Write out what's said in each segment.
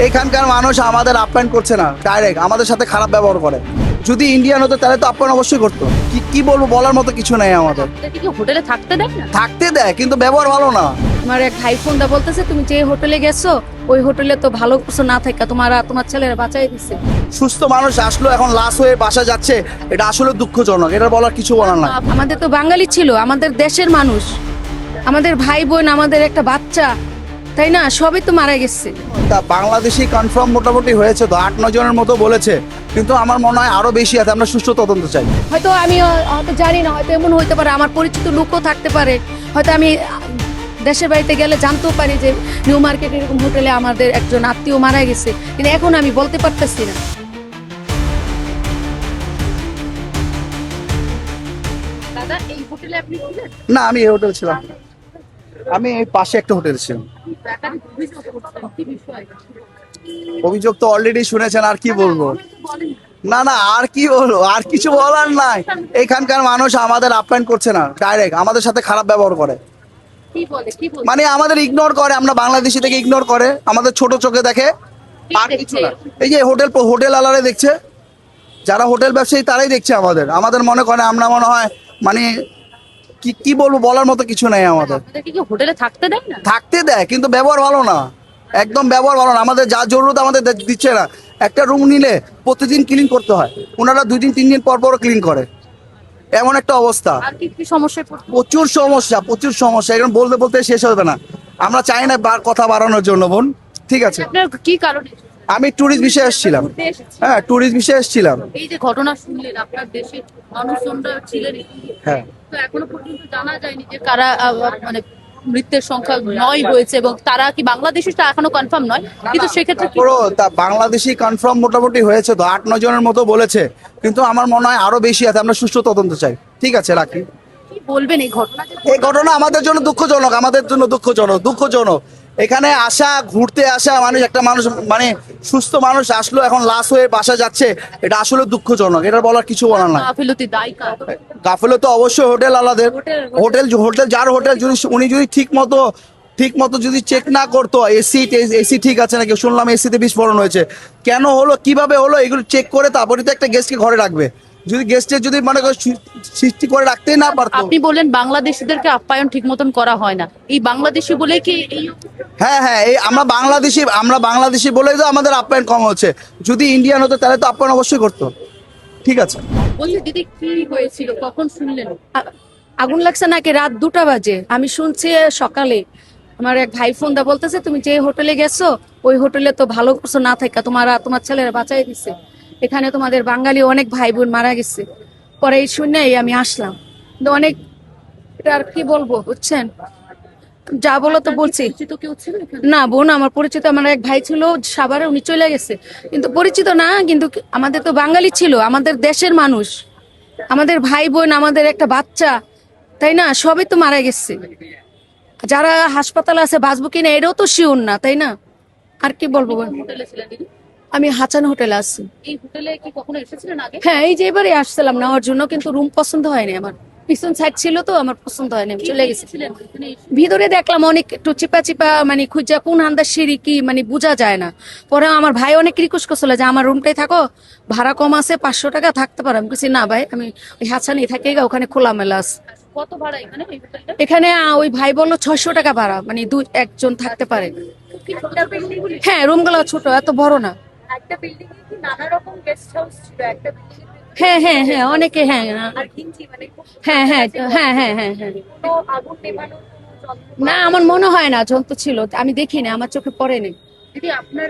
এখানকার মানুষ আমাদের আপ্যায়ন করছে না, ডাইরেক্ট আমাদের সাথে খারাপ ব্যবহার করে। যদি ইন্ডিয়ান হতো তাহলে তো আপ্যায়ন অবশ্যই করতো। কি বলবো, বলার মতো কিছু নেই আমাদের। আপনাদেরকে কি হোটেলে থাকতে দেয় না? থাকতে দেয় কিন্তু ব্যবহার ভালো না। আমার এক ভাই ফোনটা বলতেছে তুমি যে হোটেলে গেছো ওই হোটেলে তো ভালো কিছু না থাকা তোমার ছেলেরা বাঁচাই দিছে। সুস্থ মানুষ আসলো এখন লাশ হয়ে বাসা যাচ্ছে, এটা আসলে দুঃখজনক। এটা বলার কিছু বলার না। আমাদের তো বাঙালি ছিল, আমাদের দেশের মানুষ, আমাদের ভাই বোন, আমাদের একটা বাচ্চা, তাই না? সবই তো মারা গেছে। তা বাংলাদেশি কনফার্ম মোটামুটি হয়েছে তো 8-9 জনের মতো বলেছে, কিন্তু আমার মনে হয় আরো বেশি আছে। আমরা সুষ্ঠু তদন্ত চাই। হয়তো আমি হয়তো জানি না, হয়তো এমন হইতে পারে আমার পরিচিত লোকও থাকতে পারে, হয়তো আমি দেশের বাড়িতে গেলে জানতেও পারি যে নিউ মার্কেট এরকম হোটেলে আমাদের একজন আত্মীয় মারা গেছে, কিন্তু এখন আমি বলতে পারতেছি না। দাদা, এই হোটেলে আপনি ছিলেন? না, আমি এই হোটেল ছিলাম। আমি এই পাশে একটা হোটেল ছিলাম। অভিযোগ তো অলরেডি শুনেছেন, আর কি বলবো। না না, আর কি বলবো, আর কিছু বলার নাই। এখানকার মানুষ আমাদের আপ্যায়ন করছে না, ডাইরেক্ট আমাদের সাথে খারাপ ব্যবহার করে। মানে আমাদের ইগনোর করে, আমরা বাংলাদেশি থেকে ইগনোর করে, আমাদের ছোট চোখে দেখে, আর কিছু না। এই যে হোটেল আলারে দেখছে, যারা হোটেল ব্যবসায়ী তারাই দেখছে আমাদের। আমাদের মনে করে আমরা মনে হয় মানে কি বলবো, বলার মতো কিছু নেই আমাদের। আপনাদেরকে কি হোটেলে থাকতে দেয় না? থাকতে দেয় কিন্তু ব্যবহার ভালো না, একদম ব্যবহার ভালো না। আমাদের যা জরুরত আমাদের দিচ্ছে না। একটা রুম নিলে প্রতিদিন ক্লিন করতে হয়, ওনারা 2 দিন 3 দিন পর পর ক্লিন করে, এমন একটা অবস্থা। আর কি সমস্যায় পড়তে? প্রচুর সমস্যা এখন বলতে বলতে শেষ হবে না। আমরা চাই না কথা বাড়ানোর জন্য, বোন, ঠিক আছে। আপনার কি কারণে? আমি ট্যুরিস্ট বিষয়ে এসেছিলাম। হ্যাঁ, ট্যুরিস্ট বিষয়ে এসেছিলাম। এই যে ঘটনা শুনলেন, আপনার দেশে মানুষজনরা ছিলেন, হ্যাঁ, তো এখনো পর্যন্ত জানা যায়নি যে কারা মানে মৃতের সংখ্যা 9 হয়েছে, এবং তারা কি বাংলাদেশি তা এখনো কনফার্ম নয়, কিন্তু সেক্ষেত্রে কি? তারপরও তা বাংলাদেশি কনফার্ম মোটামুটি হয়েছে তো 8-9 জনের মতো বলেছে, কিন্তু আমার মনে হয় আরো বেশি আছে। আমরা সুষ্ঠু তদন্ত চাই, ঠিক আছে, রাখি। কি বলবেন এই ঘটনা? এই ঘটনা আমাদের জন্য দুঃখজনক, আমাদের জন্য দুঃখজনক। এখানে আসা, ঘুরতে আসা মানুষ, একটা মানুষ মানে সুস্থ মানুষ আসলো এখন লাশ হয়ে বাসা যাচ্ছে, এটা আসলে দুঃখজনক। এটা বলার কিছু বলার না। গাফিলতি দায়ী কার? গাফিলতি তো অবশ্যই হোটেল আলাদের। হোটেল যার হোটেল, যদি উনি যদি ঠিক মতো যদি চেক না করতো এসি ঠিক আছে নাকি, শুনলাম এসিতে বিস্ফোরণ হয়েছে, কেন হলো, কিভাবে হলো, এগুলো চেক করে তারপরে তো একটা গেস্টকে ঘরে রাখবে। যদি গেস্টের যদি মনে করো সৃষ্টি করে রাখতেই না পারতো। আপনি বলেন বাংলাদেশিদেরকে আপ্যায়ন ঠিক মতন করা হয় না, এই বাংলাদেশি বলে কি এই? হ্যাঁ, এই আমরা বাংলাদেশি বলেই তো আমাদের আপ্যায়ন কম হচ্ছে। যদি ইন্ডিয়ান হতো তাহলে তো আপ্যায়ন অবশ্যই করতো, ঠিক আছে। বলছি দিদি, কি হয়েছিল, কখন শুনলেন? আগুন লাগছে নাকি রাত 2টা বাজে, আমি শুনছি সকালে। আমার এক ভাই ফোনটা বলতেছে তুমি যে হোটেলে গেছো ওই হোটেলে তো ভালো কিছু না থাকা তোমার ছেলেরা বাঁচাই দিছে, এখানে তোমাদের বাঙালি অনেক ভাই বোন মারা গেছে। পরে এই শুনেই আমি আসলাম, কিন্তু অনেক, এটা আর কি বলবো, বুঝছেন? যা বলো তো বলছি। না বোন, আমার পরিচিত আমার এক ভাই ছিল সাভারে, উনি চলে গেছে, কিন্তু পরিচিত না। কিন্তু আমাদের তো বাঙালি ছিল, আমাদের দেশের মানুষ, আমাদের ভাই বোন, আমাদের একটা বাচ্চা, তাই না? সবই তো মারা গেছে। যারা হাসপাতালে আছে বাঁচবো কিনা এটাও তো শিওর না, তাই না? আর কি বলবো বোন? আমি হাসান হোটেলে আছি। এই হোটেলে কি কখনো এসেছিলেন আগে? হ্যাঁ, এই যে এবারে আসছিলাম নেওয়ার জন্য, কিন্তু রুম পছন্দ হয়নি আমার। পিছন সাইড ছিল তো, আমার পছন্দ হয়নি, আমি চলে গেছিলাম। ভিতরে দেখলাম অনেক একটু চিপা মানে খুঁজা কোন হান্দার সিঁড়ি কি মানে বোঝা যায় না। পরে আমার ভাই অনেক রিকোয়েস্ট করছিল যে আমার রুমটাই থাকো, ভাড়া কম আছে, 500 টাকা থাকতে পারো। আমি বলছি না ভাই, আমি ওই হাসানি থাকি, ওখানে খোলামেলা আছে। কত ভাড়া এখানে? এখানে ওই ভাই বললো 600 টাকা ভাড়া, মানে একজন থাকতে পারে। হ্যাঁ, রুমগুলো ছোট, এত বড় না। একটা বিল্ডিং এ কি নানা রকম গেস্ট হাউস ছিল? একটা বিল্ডিং হ্যাঁ, অনেকে, হ্যাঁ আর কিনছি মানে খুব হ্যাঁ। তো আগুন নেভানোর কোনো যন্ত্র? না, আমার মনে হয় না যন্ত্র ছিল, আমি দেখিনি, আমার চোখে পড়েনি। দিদি, আপনার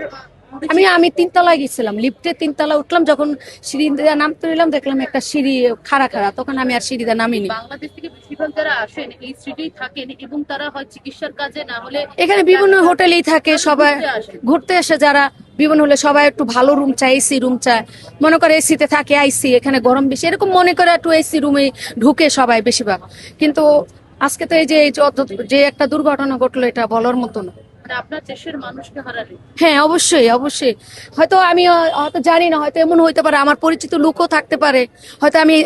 আমি 3তলায় গেছিলাম, লিফটে 3তলা উঠলাম, যখন সিঁড়ি দিয়ে নামতে নিলাম দেখলাম একটা সিঁড়ি খাড়া, তখন আমি আর সিঁড়িতে নামিনি। বাংলাদেশ থেকে বেশিরভাগ যারা আসেন এই স্ট্রিটেই থাকেন, এবং তারা হয় চিকিৎসার কাজে, না হলে এখানে বিভিন্ন হোটেলেই থাকে সবাই, ঘুরতে এসে যারা বিভিন্ন হলে সবাই একটু ভালো রুম চায়, এসি রুম চায়। মনে করে এসিতে থাকে, আইসি এখানে গরম বেশি, এরকম মনে করে একটু এসি রুমে ঢুকে সবাই বেশিরভাগ। কিন্তু আজকে তো এই যে একটা দুর্ঘটনা ঘটলো, এটা বলার মতো না। মানে আপনার দেশের মানুষকে হারালেন। হ্যাঁ, অবশ্যই। হয়তো আমি হয়তো জানি না, হয়তো এমন হইতে পারে আমার পরিচিত লোকও থাকতে পারে, হয়তো আমি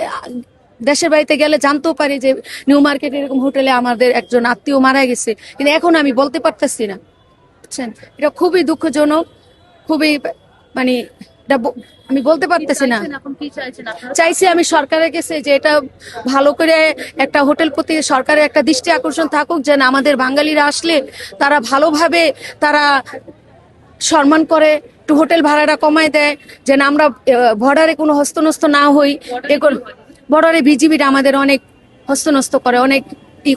দেশের বাড়িতে গেলে জানতেও পারি যে নিউ মার্কেট এরকম হোটেলে আমাদের একজন আত্মীয় মারা গেছে, কিন্তু এখন আমি বলতে পারতেছি না, বুঝছেন? এটা খুবই দুঃখজনক। খুবই মানে আমি বলতে পারতেছি না। চাইছেন, এখন কি চাইছেন আপনারা? চাইছি আমি সরকারের কাছে যে এটা ভালো করে একটা হোটেল প্রতি সরকারের একটা দৃষ্টি আকর্ষণ থাকুক, যেন আমাদের বাঙালিরা আসলে তারা ভালোভাবে তারা সম্মান করে, একটু হোটেল ভাড়াটা কমায় দেয়, যেন আমরা বর্ডারে কোনো হস্তনস্ত না হই। বর্ডারে বিজিবিটা আমাদের অনেক হস্তনস্ত করে, অনেক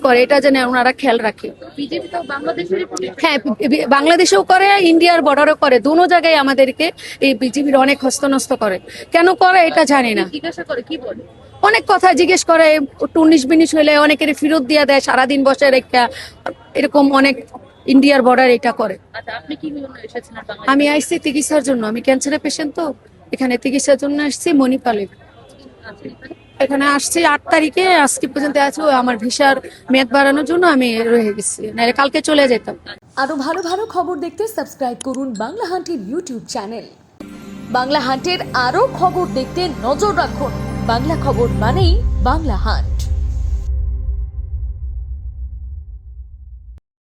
করে, এটা যেন ওনারা খেয়াল রাখে। বিজেপি তো বাংলাদেশের হ্যাঁ, বাংলাদেশেও করে, ইন্ডিয়ার বর্ডারও করে, দোনো জায়গায় আমাদেরকে এই বিজিবির অনেক হস্তনস্ত করে। কেন করে এটা জানি না। জিজ্ঞাসা করে কি বলে? অনেক কথা জিজ্ঞেস করে, একটু 19-20 হলে অনেকের ফেরত দিয়ে দেয়, সারাদিন বসে রেখা, এরকম অনেক ইন্ডিয়ার বর্ডার এটা করে। আচ্ছা, আপনি কি জন্য এসেছেন বাংলাদেশে? আমি আইসি চিকিৎসার জন্য, আমি ক্যান্সারের পেশেন্ট, তো এখানে চিকিৎসার জন্য আসছি মণিপালে। এখানে আসছি 8 তারিখে, আজকে পর্যন্ত আছি। আমার ভিসার মেয়াদ বাড়ানোর জন্য আমি রয়ে গেছি, নাহলে কালকে চলে যেতাম। আরো ভালো ভালো খবর দেখতে সাবস্ক্রাইব করুন বাংলা হান্টের ইউটিউব চ্যানেল। বাংলা হান্টের আরো খবর দেখতে নজর রাখুন। বাংলা খবর মানেই বাংলা হান্ট।